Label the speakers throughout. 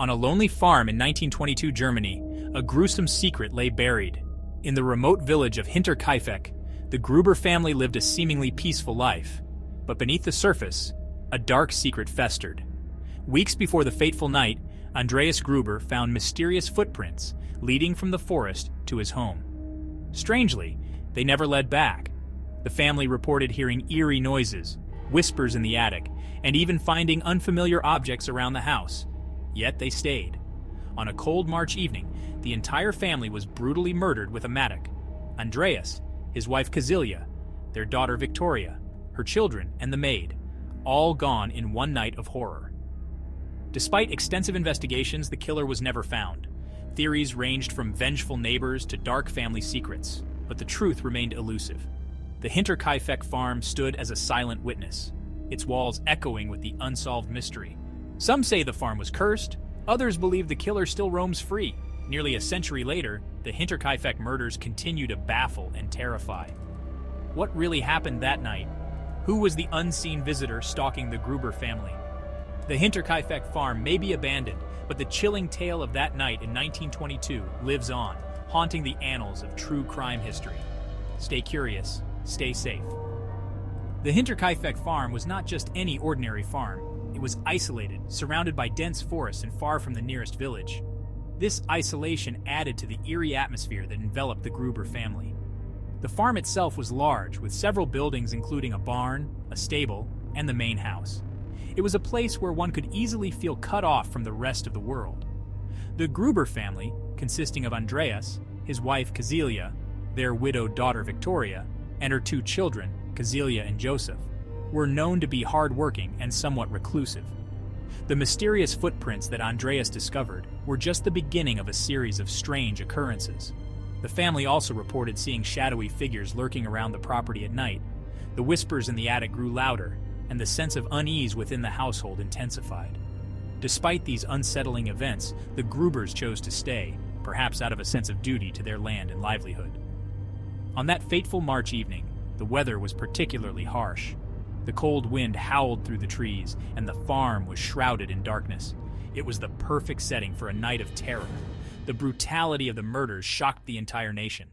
Speaker 1: On a lonely farm in 1922 Germany, a gruesome secret lay buried. In the remote village of Hinterkaifeck, the Gruber family lived a seemingly peaceful life. But beneath the surface, a dark secret festered. Weeks before the fateful night, Andreas Gruber found mysterious footprints leading from the forest to his home. Strangely, they never led back. The family reported hearing eerie noises, whispers in the attic, and even finding unfamiliar objects around the house. Yet they stayed. On a cold March evening, the entire family was brutally murdered with a mattock. Andreas, his wife Kazilia, their daughter Victoria, her children, and the maid, all gone in one night of horror. Despite extensive investigations, the killer was never found. Theories ranged from vengeful neighbors to dark family secrets, but the truth remained elusive. The Hinterkaifeck farm stood as a silent witness, its walls echoing with the unsolved mystery. Some say the farm was cursed, others believe the killer still roams free. Nearly a century later, the Hinterkaifeck murders continue to baffle and terrify. What really happened that night? Who was the unseen visitor stalking the Gruber family? The Hinterkaifeck farm may be abandoned, but the chilling tale of that night in 1922 lives on, haunting the annals of true crime history. Stay curious, stay safe. The Hinterkaifeck farm was not just any ordinary farm. It was isolated, surrounded by dense forests and far from the nearest village. This isolation added to the eerie atmosphere that enveloped the Gruber family. The farm itself was large, with several buildings including a barn, a stable, and the main house. It was a place where one could easily feel cut off from the rest of the world. The Gruber family, consisting of Andreas, his wife Kazilia, their widowed daughter Victoria, and her two children, Kazilia and Joseph, were known to be hard-working and somewhat reclusive. The mysterious footprints that Andreas discovered were just the beginning of a series of strange occurrences. The family also reported seeing shadowy figures lurking around the property at night. The whispers in the attic grew louder, and the sense of unease within the household intensified. Despite these unsettling events, the Grubers chose to stay, perhaps out of a sense of duty to their land and livelihood. On that fateful March evening, the weather was particularly harsh. The cold wind howled through the trees, and the farm was shrouded in darkness. It was the perfect setting for a night of terror. The brutality of the murders shocked the entire nation.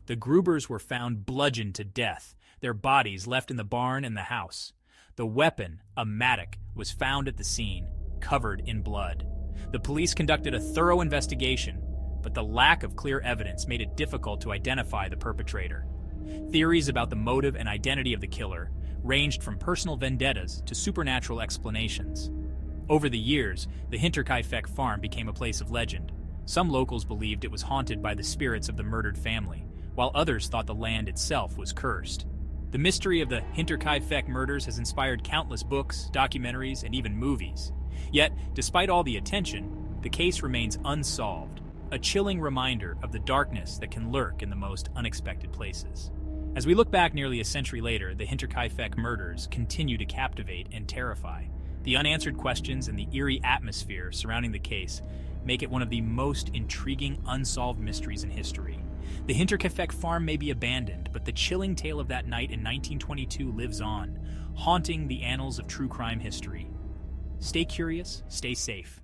Speaker 1: The Grubers were found bludgeoned to death, their bodies left in the barn and the house. The weapon, a mattock, was found at the scene, covered in blood. The police conducted a thorough investigation, but the lack of clear evidence made it difficult to identify the perpetrator. Theories about the motive and identity of the killer ranged from personal vendettas to supernatural explanations. Over the years, the Hinterkaifeck farm became a place of legend. Some locals believed it was haunted by the spirits of the murdered family, while others thought the land itself was cursed. The mystery of the Hinterkaifeck murders has inspired countless books, documentaries, and even movies. Yet, despite all the attention, the case remains unsolved, a chilling reminder of the darkness that can lurk in the most unexpected places. As we look back nearly a century later, the Hinterkaifeck murders continue to captivate and terrify. The unanswered questions and the eerie atmosphere surrounding the case make it one of the most intriguing unsolved mysteries in history. The Hinterkaifeck farm may be abandoned, but the chilling tale of that night in 1922 lives on, haunting the annals of true crime history. Stay curious, stay safe.